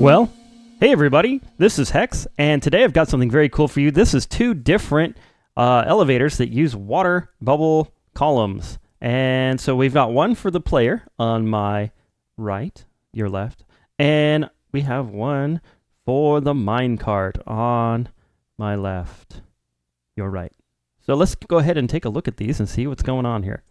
Well, hey everybody, this is Hex, and today I've got something very cool for you. This is two different elevators that use water bubble columns. And so we've got one for the player on my right, your left, and we have one for the minecart on my left, your right. So let's go ahead and take a look at these and see what's going on here.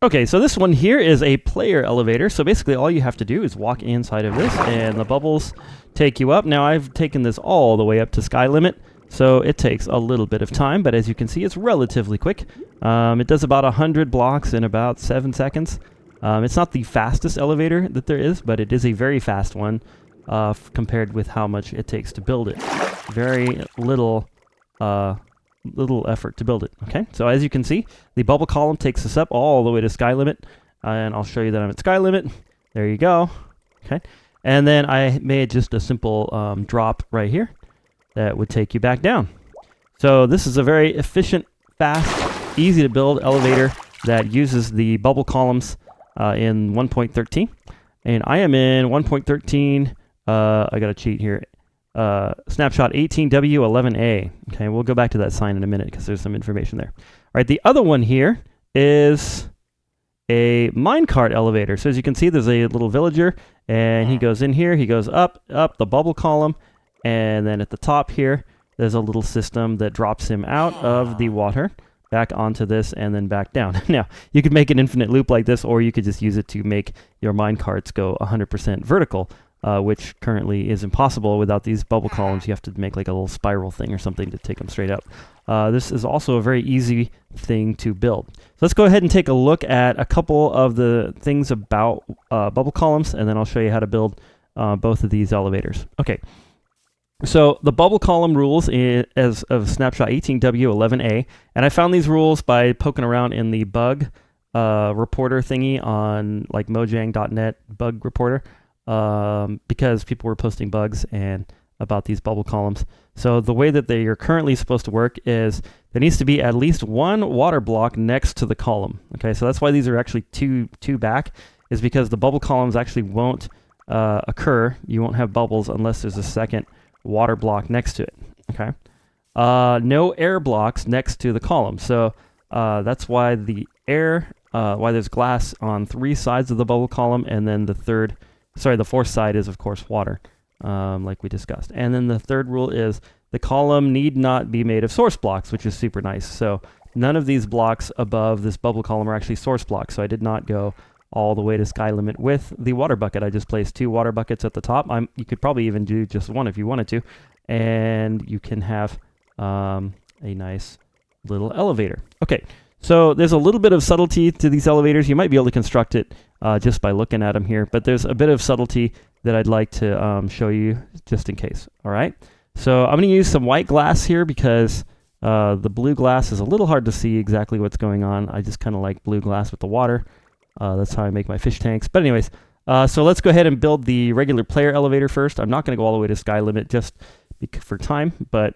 Okay, so this one here is a player elevator. So basically all you have to do is walk inside of this and the bubbles take you up. Now I've taken this all the way up to sky limit, so it takes a little bit of time, but as you can see, it's relatively quick. It does about 100 blocks in about 7 seconds. It's not the fastest elevator that there is, but it is a very fast one compared with how much it takes to build it. Very little effort to build it. Okay, so as you can see, the bubble column takes us up all the way to sky limit, and I'll show you that I'm at sky limit. There you go. Okay, and then I made just a simple drop right here that would take you back down. So this is a very efficient, fast, easy to build elevator that uses the bubble columns in 1.13, and I am in 1.13. I got a cheat here. Snapshot 18W11A. Okay, we'll go back to that sign in a minute because there's some information there. All right, the other one here is a minecart elevator. So as you can see, there's a little villager, and he goes in here, he goes up the bubble column, and then at the top here, there's a little system that drops him out of the water, back onto this, and then back down. Now, you could make an infinite loop like this, or you could just use it to make your minecarts go 100% vertical. Which currently is impossible without these bubble columns. You have to make like a little spiral thing or something to take them straight up. This is also a very easy thing to build. So let's go ahead and take a look at a couple of the things about bubble columns, and then I'll show you how to build both of these elevators. Okay, so the bubble column rules as of Snapshot 18W11A, and I found these rules by poking around in the bug reporter thingy on like mojang.net bug reporter. Because people were posting bugs and about these bubble columns. So the way that they are currently supposed to work is there needs to be at least one water block next to the column. Okay, so that's why these are actually two back, is because the bubble columns actually won't occur. You won't have bubbles unless there's a second water block next to it. Okay, no air blocks next to the column. So that's why the why there's glass on 3 sides of the bubble column, and then the fourth side is, of course, water, like we discussed. And then the third rule is the column need not be made of source blocks, which is super nice. So none of these blocks above this bubble column are actually source blocks. So I did not go all the way to sky limit with the water bucket. I just placed 2 water buckets at the top. You could probably even do just one if you wanted to. And you can have a nice little elevator. Okay. So there's a little bit of subtlety to these elevators. You might be able to construct it just by looking at them here, but there's a bit of subtlety that I'd like to show you just in case. All right. So I'm going to use some white glass here because the blue glass is a little hard to see exactly what's going on. I just kind of like blue glass with the water. That's how I make my fish tanks. But anyways, so let's go ahead and build the regular player elevator first. I'm not going to go all the way to sky limit just for time, but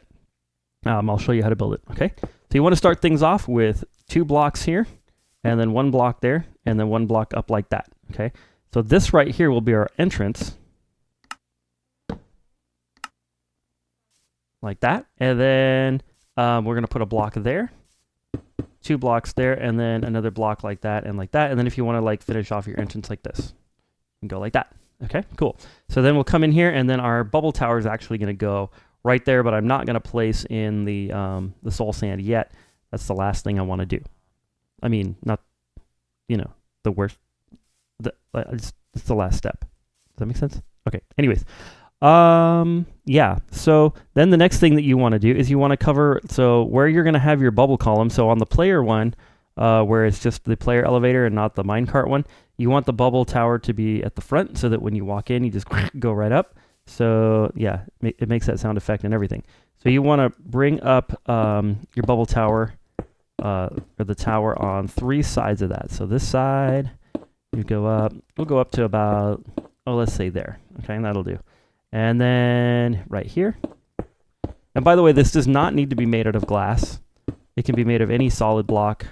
I'll show you how to build it. Okay. So you want to start things off with 2 blocks here, and then 1 block there, and then 1 block up like that. Okay, so this right here will be our entrance, like that, and then we're going to put a block there, 2 blocks there, and then another block like that, and then if you want to like finish off your entrance like this, you can go like that. Okay, cool. So then we'll come in here, and then our bubble tower is actually going to go right there, but I'm not going to place in the soul sand yet. That's the last thing I want to do. I mean, not, the worst. It's the last step. Does that make sense? Okay. Anyways, yeah. So then the next thing that you want to do is you want to cover, so where you're going to have your bubble column. So on the player one, where it's just the player elevator and not the minecart one, you want the bubble tower to be at the front so that when you walk in, you just go right up. So yeah, it makes that sound effect and everything. So you want to bring up your bubble tower, or the tower on 3 sides of that. So this side, you go up, we'll go up to about, let's say there. Okay, and that'll do. And then right here. And by the way, this does not need to be made out of glass. It can be made of any solid block.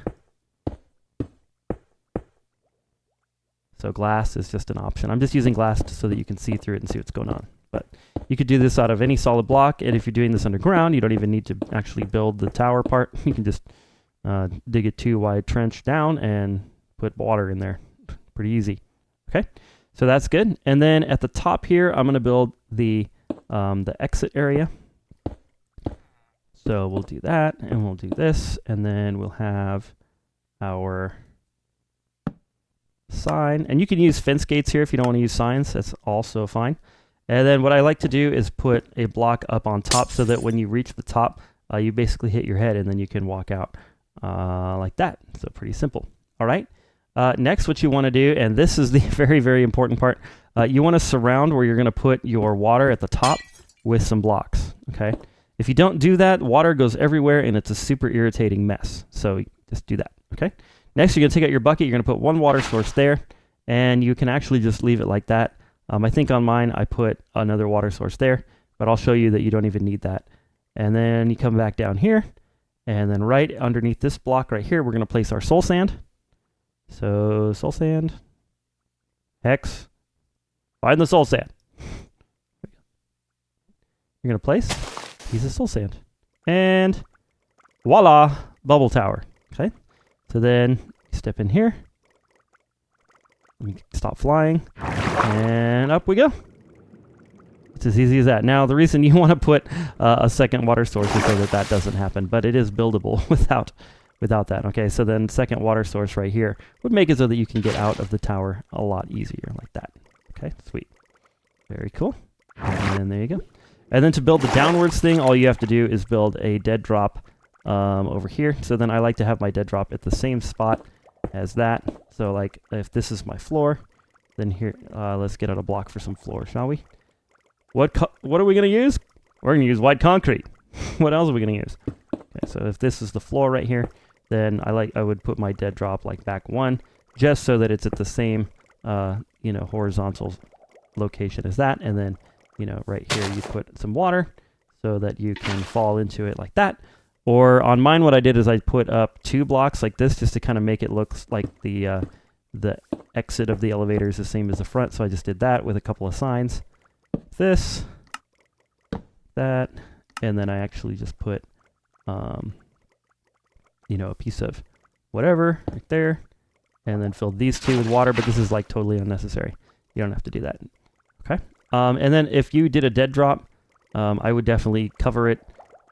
So glass is just an option. I'm just using glass so that you can see through it and see what's going on. But you could do this out of any solid block, and if you're doing this underground, you don't even need to actually build the tower part. You can just dig a 2-wide trench down and put water in there. Pretty easy. Okay, so that's good. And then at the top here, I'm going to build the exit area. So we'll do that, and we'll do this, and then we'll have our sign. And you can use fence gates here if you don't want to use signs. That's also fine. And then what I like to do is put a block up on top so that when you reach the top, you basically hit your head, and then you can walk out like that. So pretty simple. All right. Next, what you want to do, and this is the very, very important part, you want to surround where you're going to put your water at the top with some blocks. Okay. If you don't do that, water goes everywhere, and it's a super irritating mess. So just do that. Okay. Next, you're going to take out your bucket. You're going to put one water source there, and you can actually just leave it like that. I think on mine, I put another water source there, but I'll show you that you don't even need that. And then you come back down here, and then right underneath this block right here, we're going to place our soul sand. So soul sand, hex, find the soul sand. You're going to place a piece of soul sand. And voila, bubble tower. Okay. So then step in here. We stop flying, and up we go. It's as easy as that. Now, the reason you want to put a second water source is so that that doesn't happen, but it is buildable without that. Okay, so then second water source right here would make it so that you can get out of the tower a lot easier, like that. Okay, sweet. Very cool. And there you go. And then to build the downwards thing, all you have to do is build a dead drop over here. So then I like to have my dead drop at the same spot as that. So like if this is my floor, then here, let's get out a block for some floor, shall we? What are we going to use? We're going to use white concrete. What else are we going to use? Okay, so if this is the floor right here, then I would put my dead drop like back one, just so that it's at the same, horizontal location as that. And then, right here you put some water so that you can fall into it like that. Or on mine, what I did is I put up 2 blocks like this just to kind of make it look like the exit of the elevator is the same as the front. So I just did that with a couple of signs. This, that, and then I actually just put, a piece of whatever right there, and then filled these 2 with water, but this is like totally unnecessary. You don't have to do that. Okay. And then if you did a dead drop, I would definitely cover it.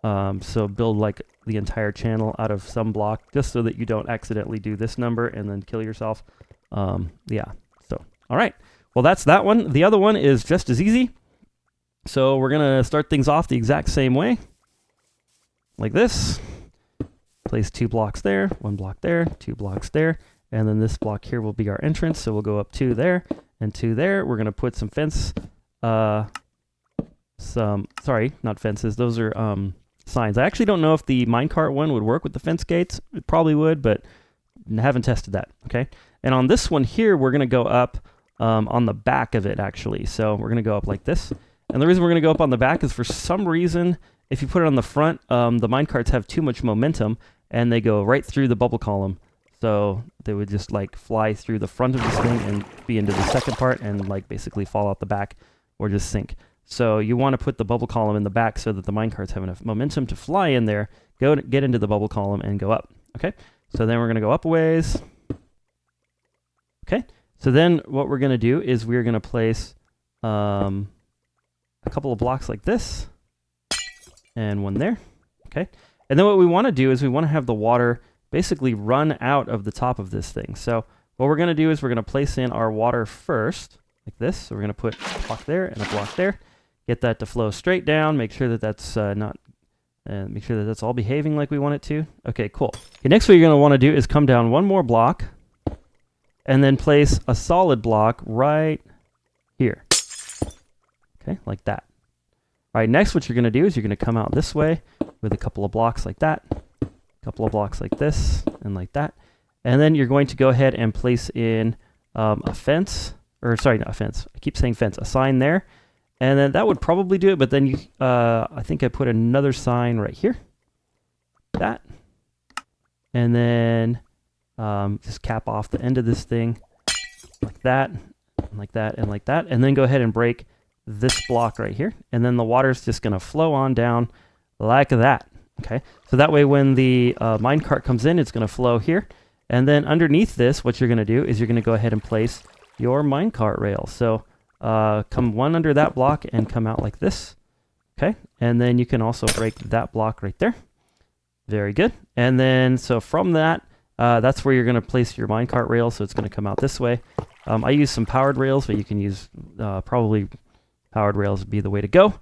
So build like the entire channel out of some block just so that you don't accidentally do this number and then kill yourself. Yeah. So, all right. Well, that's that one. The other one is just as easy. So we're going to start things off the exact same way. Like this. Place 2 blocks there, 1 block there, 2 blocks there. And then this block here will be our entrance. So we'll go up 2 there and 2 there. We're going to put some fence, sorry, not fences. Those are, signs. I actually don't know if the minecart one would work with the fence gates. It probably would, but haven't tested that. Okay. And on this one here, we're going to go up on the back of it actually. So we're going to go up like this. And the reason we're going to go up on the back is for some reason, if you put it on the front, the minecarts have too much momentum and they go right through the bubble column. So they would just like fly through the front of this thing and be into the second part and like basically fall out the back or just sink. So you want to put the bubble column in the back so that the minecarts have enough momentum to fly in there, get into the bubble column and go up. Okay. So then we're going to go up a ways. Okay. So then what we're going to do is we're going to place a couple of blocks like this and one there. Okay. And then what we want to do is we want to have the water basically run out of the top of this thing. So what we're going to do is we're going to place in our water first like this. So we're going to put a block there and a block there. Get that to flow straight down. Make sure that that's make sure that that's all behaving like we want it to. Okay, cool. Okay, next what you're going to want to do is come down 1 more block and then place a solid block right here. Okay, like that. All right, next what you're going to do is you're going to come out this way with a couple of blocks like that, a couple of blocks like this, and like that. And then you're going to go ahead and place in a fence, or sorry, not a fence. I keep saying fence, a sign there. And then that would probably do it, but then you, I think I put another sign right here. That. And then just cap off the end of this thing like that, and like that, and like that. And then go ahead and break this block right here, and then the water's just going to flow on down like that. Okay, so that way when the minecart comes in, it's going to flow here. And then underneath this, what you're going to do is you're going to go ahead and place your minecart rail. So come one under that block and come out like this. Okay, and then you can also break that block right there. Very good. And then, so from that, that's where you're going to place your minecart rail. So it's going to come out this way. I use some powered rails, but you can use probably powered rails would be the way to go.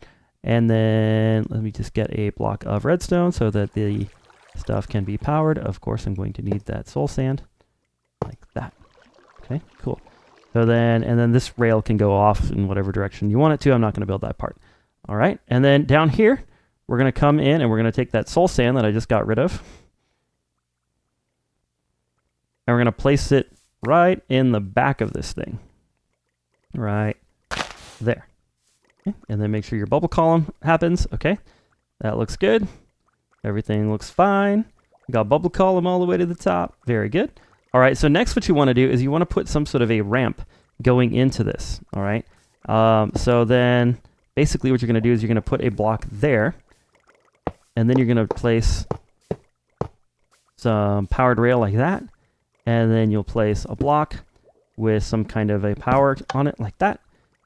And then let me just get a block of redstone so that the stuff can be powered. Of course, I'm going to need that soul sand like that. Okay, cool. So then, and then this rail can go off in whatever direction you want it to. I'm not going to build that part. All right, and then down here, we're going to come in and we're going to take that soul sand that I just got rid of. And we're going to place it right in the back of this thing. Right there. Okay. And then make sure your bubble column happens. Okay, that looks good. Everything looks fine. We got bubble column all the way to the top. Very good. All right, so next what you want to do is you want to put some sort of a ramp going into this. All right, so then basically what you're going to do is you're going to put a block there, and then you're going to place some powered rail like that, and then you'll place a block with some kind of a power on it like that,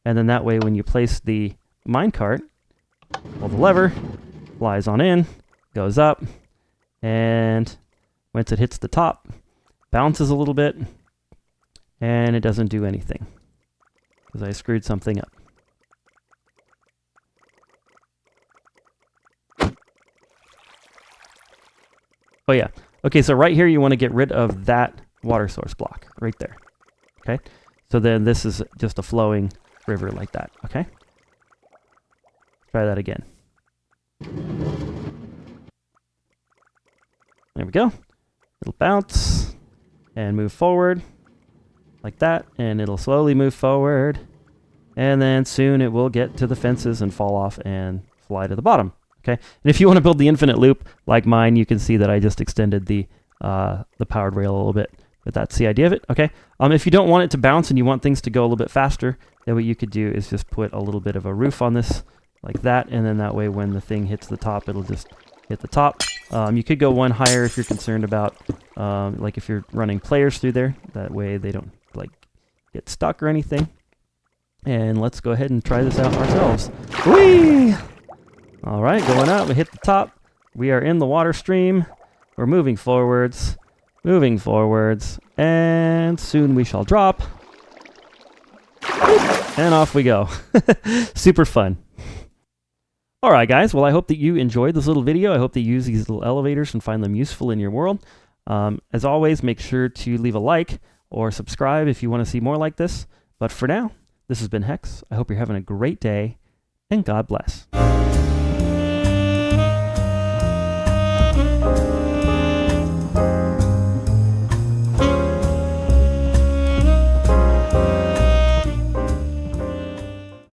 and then that way when you place the minecart, pull the lever, flies on in, goes up, and once it hits the top, bounces a little bit, and it doesn't do anything because I screwed something up. Oh yeah. Okay, so right here you want to get rid of that water source block right there. Okay? So then this is just a flowing river like that. Okay? Try that again. There we go. It'll bounce and move forward like that, and it'll slowly move forward, and then soon it will get to the fences and fall off and fly to the bottom. Okay, and if you want to build the infinite loop like mine, you can see that I just extended the powered rail a little bit, but that's the idea of it. Okay, if you don't want it to bounce and you want things to go a little bit faster, then what you could do is just put a little bit of a roof on this like that, and then that way when the thing hits the top, it'll just hit the top. You could go one higher if you're concerned about, like if you're running players through there, that way they don't like get stuck or anything. And let's go ahead and try this out ourselves. Whee! All right, going up, we hit the top. We are in the water stream. We're moving forwards, and soon we shall drop. And off we go. Super fun. All right, guys. Well, I hope that you enjoyed this little video. I hope that you use these little elevators and find them useful in your world. As always, make sure to leave a like or subscribe if you want to see more like this. But for now, this has been Hex. I hope you're having a great day, and God bless.